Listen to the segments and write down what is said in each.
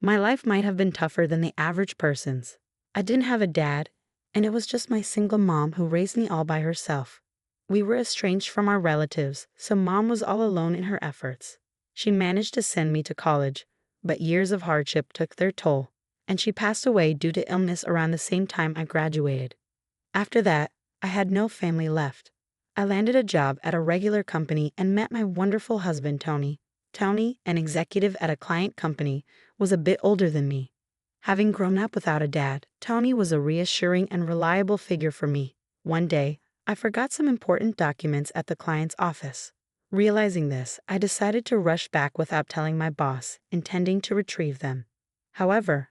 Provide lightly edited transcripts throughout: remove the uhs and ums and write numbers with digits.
My life might have been tougher than the average person's. I didn't have a dad, and it was just my single mom who raised me all by herself. We were estranged from our relatives, so Mom was all alone in her efforts. She managed to send me to college, but years of hardship took their toll, and she passed away due to illness around the same time I graduated. After that, I had no family left. I landed a job at a regular company and met my wonderful husband, Tony. Tony, an executive at a client company, was a bit older than me. Having grown up without a dad, Tony was a reassuring and reliable figure for me. One day, I forgot some important documents at the client's office. Realizing this, I decided to rush back without telling my boss, intending to retrieve them. However,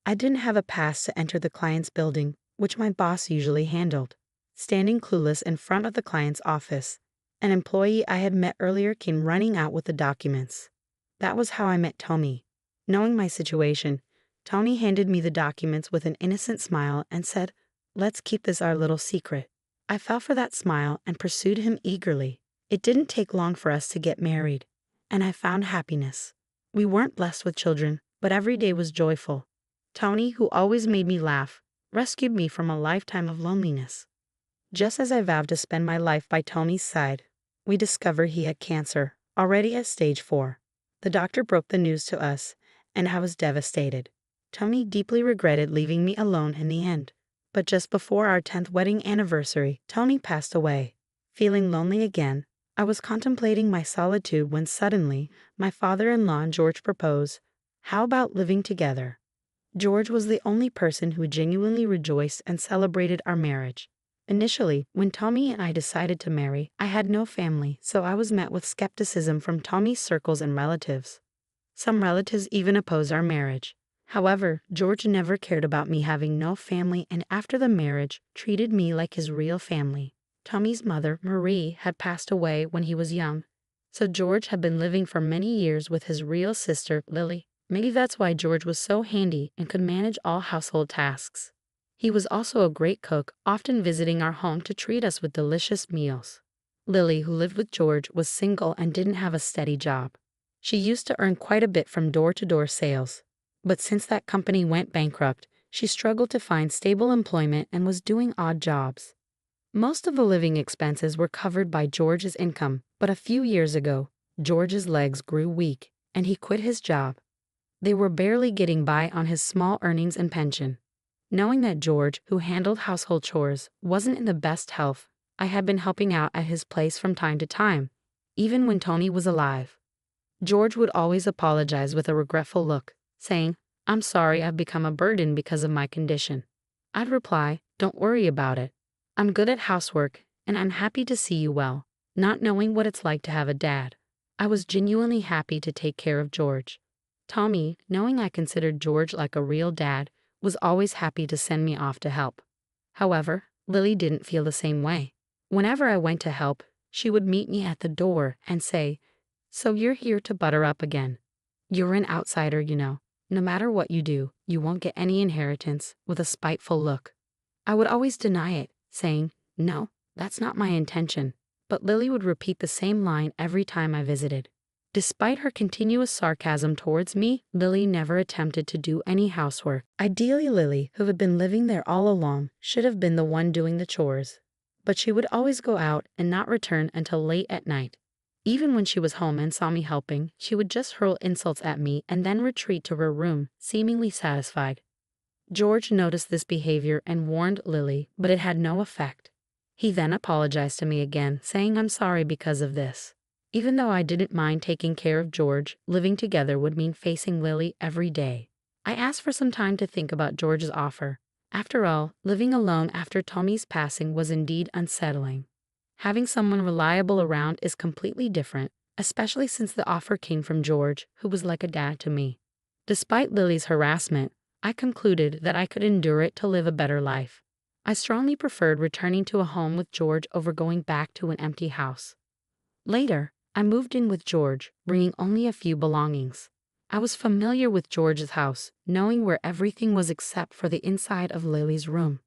I didn't have a pass to enter the client's building, which my boss usually handled. Standing clueless in front of the client's office, an employee I had met earlier came running out with the documents. That was how I met Tony. Knowing my situation, Tony handed me the documents with an innocent smile and said, "Let's keep this our little secret." I fell for that smile and pursued him eagerly. It didn't take long for us to get married, and I found happiness. We weren't blessed with children, but every day was joyful. Tony, who always made me laugh, rescued me from a lifetime of loneliness. Just as I vowed to spend my life by Tony's side, we discovered he had cancer, already at stage 4. The doctor broke the news to us, and I was devastated. Tony deeply regretted leaving me alone in the end. But just before our 10th wedding anniversary, Tony passed away. Feeling lonely again, I was contemplating my solitude when suddenly, my father-in-law George proposed, "How about living together?" George was the only person who genuinely rejoiced and celebrated our marriage. Initially, when Tommy and I decided to marry, I had no family, so I was met with skepticism from Tommy's circles and relatives. Some relatives even opposed our marriage. However, George never cared about me having no family, and after the marriage, treated me like his real family. Tommy's mother, Marie, had passed away when he was young, so George had been living for many years with his real sister, Lily. Maybe that's why George was so handy and could manage all household tasks. He was also a great cook, often visiting our home to treat us with delicious meals. Lily, who lived with George, was single and didn't have a steady job. She used to earn quite a bit from door-to-door sales. But since that company went bankrupt, she struggled to find stable employment and was doing odd jobs. Most of the living expenses were covered by George's income, but a few years ago, George's legs grew weak, and he quit his job. They were barely getting by on his small earnings and pension. Knowing that George, who handled household chores, wasn't in the best health, I had been helping out at his place from time to time, even when Tony was alive. George would always apologize with a regretful look, saying, "I'm sorry I've become a burden because of my condition." I'd reply, "Don't worry about it. I'm good at housework, and I'm happy to see you well." Not knowing what it's like to have a dad, I was genuinely happy to take care of George. Tommy, knowing I considered George like a real dad, was always happy to send me off to help. However, Lily didn't feel the same way. Whenever I went to help, she would meet me at the door and say, "So you're here to butter up again. You're an outsider, you know. No matter what you do, you won't get any inheritance," with a spiteful look. I would always deny it, saying, "No, that's not my intention." But Lily would repeat the same line every time I visited. Despite her continuous sarcasm towards me, Lily never attempted to do any housework. Ideally, Lily, who had been living there all along, should have been the one doing the chores. But she would always go out and not return until late at night. Even when she was home and saw me helping, she would just hurl insults at me and then retreat to her room, seemingly satisfied. George noticed this behavior and warned Lily, but it had no effect. He then apologized to me again, saying I'm sorry because of this. Even though I didn't mind taking care of George, living together would mean facing Lily every day. I asked for some time to think about George's offer. After all, living alone after Tommy's passing was indeed unsettling. Having someone reliable around is completely different, especially since the offer came from George, who was like a dad to me. Despite Lily's harassment, I concluded that I could endure it to live a better life. I strongly preferred returning to a home with George over going back to an empty house. Later, I moved in with George, bringing only a few belongings. I was familiar with George's house, knowing where everything was except for the inside of Lily's room.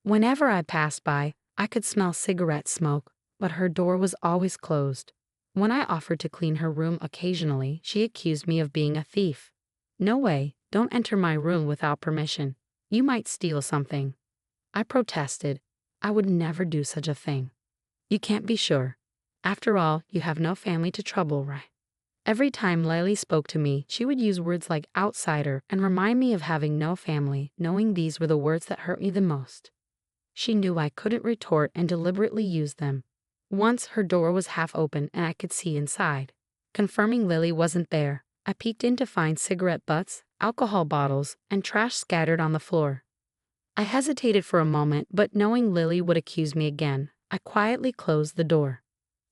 Whenever I passed by, I could smell cigarette smoke, but her door was always closed. When I offered to clean her room occasionally, she accused me of being a thief. "No way, don't enter my room without permission. You might steal something." I protested. I would never do such a thing. "You can't be sure. After all, you have no family to trouble, right?" Every time Lily spoke to me, she would use words like outsider and remind me of having no family, knowing these were the words that hurt me the most. She knew I couldn't retort and deliberately used them. Once her door was half open and I could see inside. Confirming Lily wasn't there, I peeked in to find cigarette butts, alcohol bottles, and trash scattered on the floor. I hesitated for a moment, but knowing Lily would accuse me again, I quietly closed the door.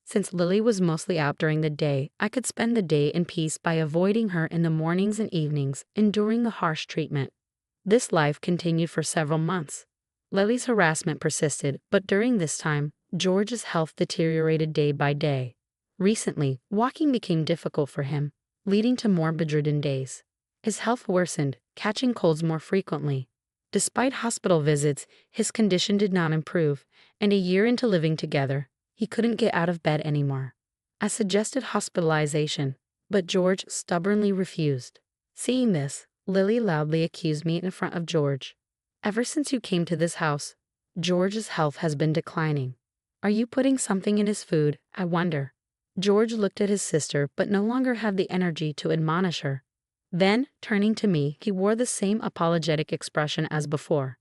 Since Lily was mostly out during the day, I could spend the day in peace by avoiding her in the mornings and evenings, enduring the harsh treatment. This life continued for several months. Lily's harassment persisted, but during this time, George's health deteriorated day by day. Recently, walking became difficult for him, leading to more bedridden days. His health worsened, catching colds more frequently. Despite hospital visits, his condition did not improve, and a year into living together, he couldn't get out of bed anymore. I suggested hospitalization, but George stubbornly refused. Seeing this, Lily loudly accused me in front of George. "Ever since you came to this house, George's health has been declining. Are you putting something in his food, I wonder?" George looked at his sister but no longer had the energy to admonish her. Then, turning to me, he wore the same apologetic expression as before.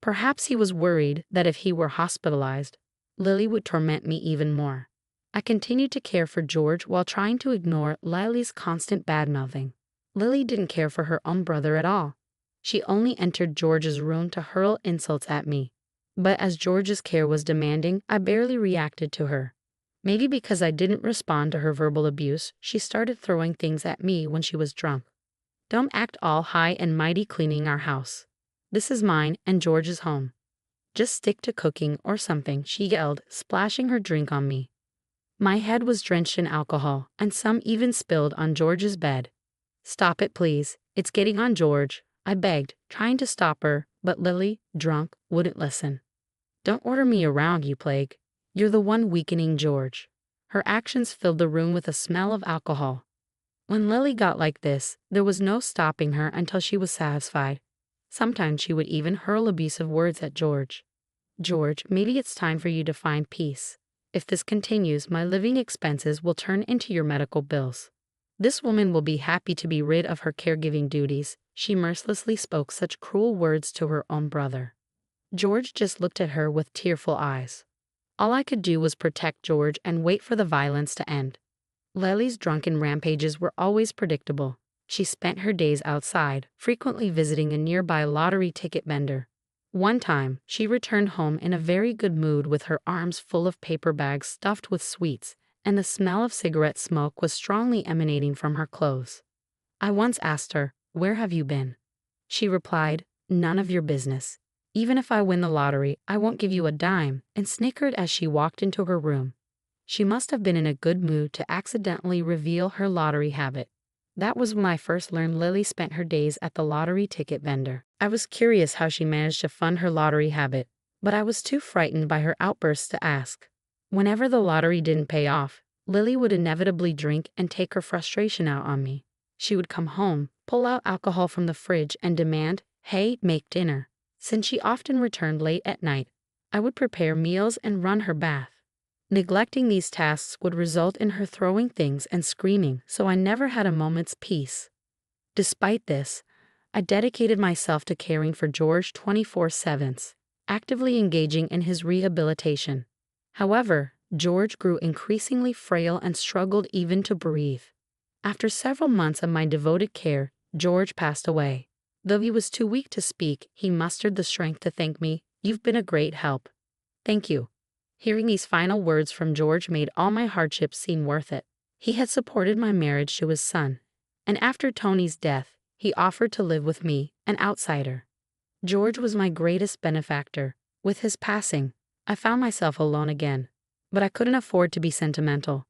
Perhaps he was worried that if he were hospitalized, Lily would torment me even more. I continued to care for George while trying to ignore Lily's constant badmouthing. Lily didn't care for her own brother at all. She only entered George's room to hurl insults at me. But as George's care was demanding, I barely reacted to her. Maybe because I didn't respond to her verbal abuse, she started throwing things at me when she was drunk. "Don't act all high and mighty cleaning our house. This is mine and George's home. Just stick to cooking or something," she yelled, splashing her drink on me. My head was drenched in alcohol, and some even spilled on George's bed. "Stop it, please. It's getting on George," I begged, trying to stop her, but Lily, drunk, wouldn't listen. "Don't order me around, you plague. You're the one weakening George." Her actions filled the room with a smell of alcohol. When Lily got like this, there was no stopping her until she was satisfied. Sometimes she would even hurl abusive words at George. "George, maybe it's time for you to find peace. If this continues, my living expenses will turn into your medical bills. This woman will be happy to be rid of her caregiving duties." She mercilessly spoke such cruel words to her own brother. George just looked at her with tearful eyes. All I could do was protect George and wait for the violence to end. Lily's drunken rampages were always predictable. She spent her days outside, frequently visiting a nearby lottery ticket vendor. One time, she returned home in a very good mood with her arms full of paper bags stuffed with sweets, and the smell of cigarette smoke was strongly emanating from her clothes. I once asked her, "Where have you been?" She replied, "None of your business. Even if I win the lottery, I won't give you a dime," and snickered as she walked into her room. She must have been in a good mood to accidentally reveal her lottery habit. That was when I first learned Lily spent her days at the lottery ticket vendor. I was curious how she managed to fund her lottery habit, but I was too frightened by her outbursts to ask. Whenever the lottery didn't pay off, Lily would inevitably drink and take her frustration out on me. She would come home, pull out alcohol from the fridge, and demand, "Hey, make dinner." Since she often returned late at night, I would prepare meals and run her bath. Neglecting these tasks would result in her throwing things and screaming, so I never had a moment's peace. Despite this, I dedicated myself to caring for George 24/7, actively engaging in his rehabilitation. However, George grew increasingly frail and struggled even to breathe. After several months of my devoted care, George passed away. Though he was too weak to speak, he mustered the strength to thank me. "You've been a great help." "Thank you." Hearing these final words from George made all my hardships seem worth it. He had supported my marriage to his son, and after Tony's death, he offered to live with me, an outsider. George was my greatest benefactor. With his passing, I found myself alone again, but I couldn't afford to be sentimental.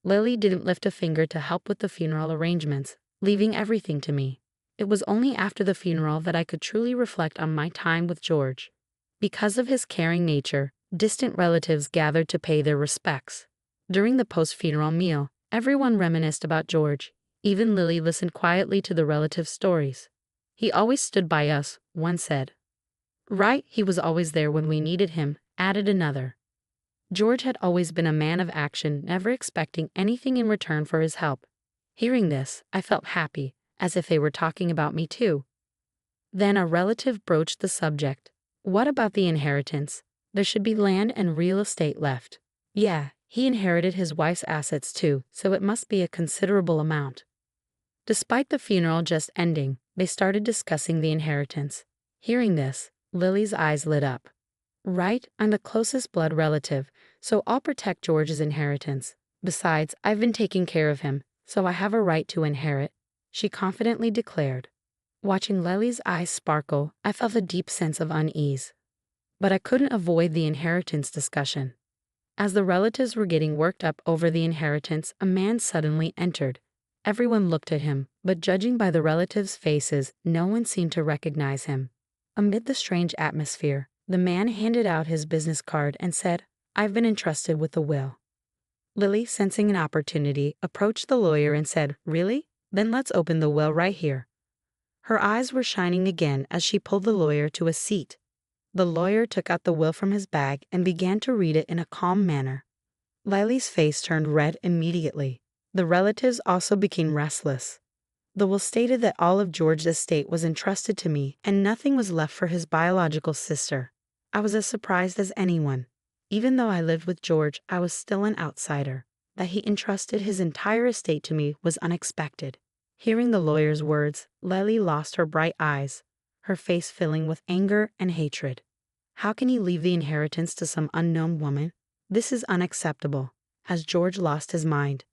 Lily didn't lift a finger to help with the funeral arrangements, leaving everything to me. It was only after the funeral that I could truly reflect on my time with George. Because of his caring nature, distant relatives gathered to pay their respects. During the post-funeral meal, everyone reminisced about George. Even Lily listened quietly to the relatives' stories. He always stood by us, one said. Right, he was always there when we needed him, added another. George had always been a man of action, never expecting anything in return for his help. Hearing this, I felt happy, as if they were talking about me too. Then a relative broached the subject. What about the inheritance? There should be land and real estate left. Yeah, he inherited his wife's assets too, so it must be a considerable amount. Despite the funeral just ending, they started discussing the inheritance. Hearing this, Lily's eyes lit up. Right, I'm the closest blood relative, so I'll protect George's inheritance. Besides, I've been taking care of him, so I have a right to inherit, she confidently declared. Watching Lily's eyes sparkle, I felt a deep sense of unease. But I couldn't avoid the inheritance discussion. As the relatives were getting worked up over the inheritance, a man suddenly entered. Everyone looked at him, but judging by the relatives' faces, no one seemed to recognize him. Amid the strange atmosphere, the man handed out his business card and said, I've been entrusted with the will. Lily, sensing an opportunity, approached the lawyer and said, Really? Then let's open the will right here. Her eyes were shining again as she pulled the lawyer to a seat. The lawyer took out the will from his bag and began to read it in a calm manner. Lily's face turned red immediately. The relatives also became restless. The will stated that all of George's estate was entrusted to me and nothing was left for his biological sister. I was as surprised as anyone. Even though I lived with George, I was still an outsider. That he entrusted his entire estate to me was unexpected. Hearing the lawyer's words, Lily lost her bright eyes, her face filling with anger and hatred. How can he leave the inheritance to some unknown woman? This is unacceptable. Has George lost his mind?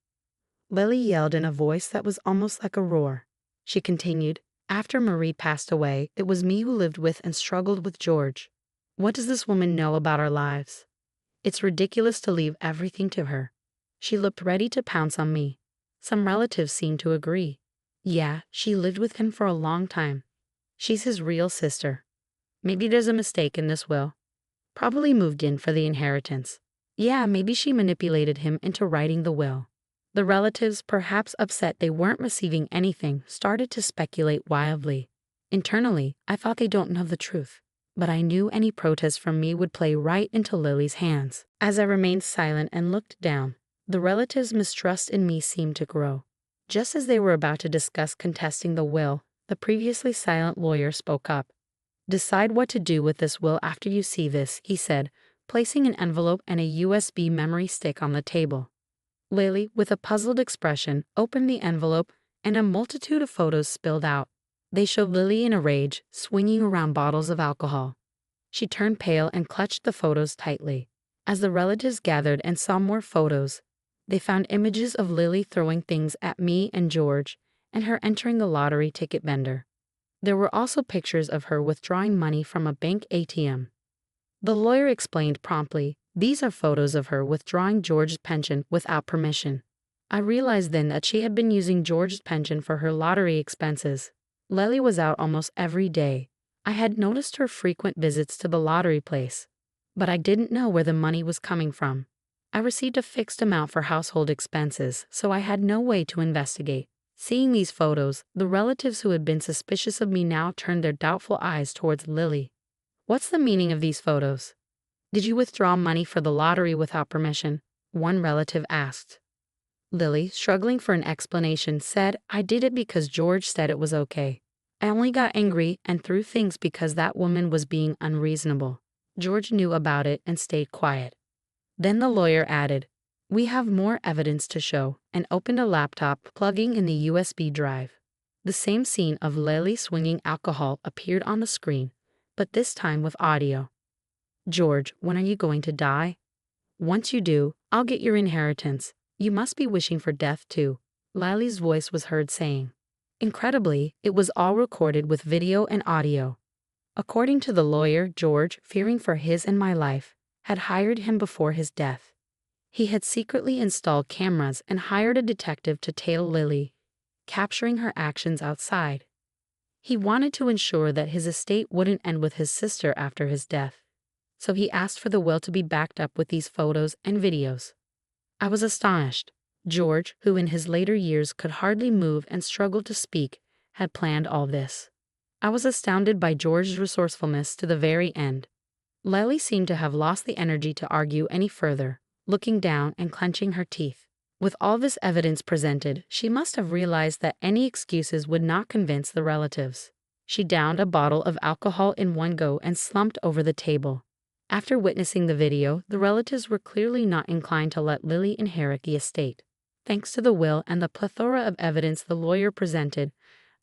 Lily yelled in a voice that was almost like a roar. She continued, After Marie passed away, it was me who lived with and struggled with George. What does this woman know about our lives? It's ridiculous to leave everything to her. She looked ready to pounce on me. Some relatives seemed to agree. Yeah, she lived with him for a long time. She's his real sister. Maybe there's a mistake in this will. Probably moved in for the inheritance. Yeah, maybe she manipulated him into writing the will. The relatives, perhaps upset they weren't receiving anything, started to speculate wildly. Internally, I thought they don't know the truth, but I knew any protest from me would play right into Lily's hands. As I remained silent and looked down, the relatives' mistrust in me seemed to grow. Just as they were about to discuss contesting the will, the previously silent lawyer spoke up. Decide what to do with this will after you see this, he said, placing an envelope and a USB memory stick on the table. Lily, with a puzzled expression, opened the envelope, and a multitude of photos spilled out. They showed Lily in a rage, swinging around bottles of alcohol. She turned pale and clutched the photos tightly. As the relatives gathered and saw more photos, they found images of Lily throwing things at me and George, and her entering a lottery ticket vendor. There were also pictures of her withdrawing money from a bank ATM. The lawyer explained promptly, these are photos of her withdrawing George's pension without permission. I realized then that she had been using George's pension for her lottery expenses. Lily was out almost every day. I had noticed her frequent visits to the lottery place, but I didn't know where the money was coming from. I received a fixed amount for household expenses, so I had no way to investigate. Seeing these photos, the relatives who had been suspicious of me now turned their doubtful eyes towards Lily. What's the meaning of these photos? Did you withdraw money for the lottery without permission? One relative asked. Lily, struggling for an explanation, said, I did it because George said it was okay. I only got angry and threw things because that woman was being unreasonable. George knew about it and stayed quiet. Then the lawyer added, we have more evidence to show, and opened a laptop, plugging in the USB drive. The same scene of Lily swinging alcohol appeared on the screen, but this time with audio. George, when are you going to die? Once you do, I'll get your inheritance. You must be wishing for death too, Lily's voice was heard saying. Incredibly, it was all recorded with video and audio. According to the lawyer, George, fearing for his and my life, had hired him before his death. He had secretly installed cameras and hired a detective to tail Lily, capturing her actions outside. He wanted to ensure that his estate wouldn't end with his sister after his death, so he asked for the will to be backed up with these photos and videos. I was astonished. George, who in his later years could hardly move and struggled to speak, had planned all this. I was astounded by George's resourcefulness to the very end. Lily seemed to have lost the energy to argue any further, looking down and clenching her teeth. With all this evidence presented, she must have realized that any excuses would not convince the relatives. She downed a bottle of alcohol in one go and slumped over the table. After witnessing the video, the relatives were clearly not inclined to let Lily inherit the estate. Thanks to the will and the plethora of evidence the lawyer presented,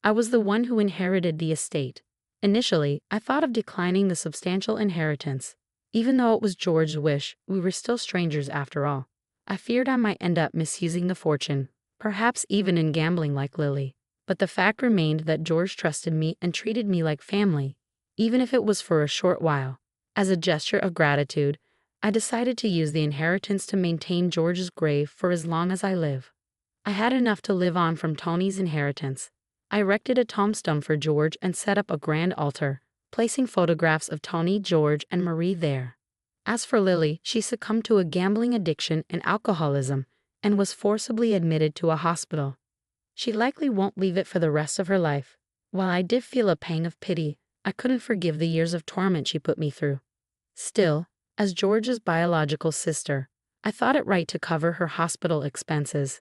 I was the one who inherited the estate. Initially, I thought of declining the substantial inheritance. Even though it was George's wish, we were still strangers after all. I feared I might end up misusing the fortune, perhaps even in gambling like Lily. But the fact remained that George trusted me and treated me like family, even if it was for a short while. As a gesture of gratitude, I decided to use the inheritance to maintain George's grave for as long as I live. I had enough to live on from Tony's inheritance. I erected a tombstone for George and set up a grand altar, placing photographs of Tony, George, and Marie there. As for Lily, she succumbed to a gambling addiction and alcoholism, and was forcibly admitted to a hospital. She likely won't leave it for the rest of her life. While I did feel a pang of pity, I couldn't forgive the years of torment she put me through. Still, as George's biological sister, I thought it right to cover her hospital expenses.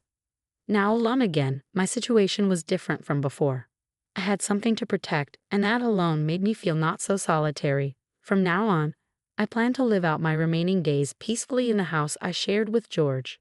Now alone again, my situation was different from before. I had something to protect, and that alone made me feel not so solitary. From now on, I plan to live out my remaining days peacefully in the house I shared with George.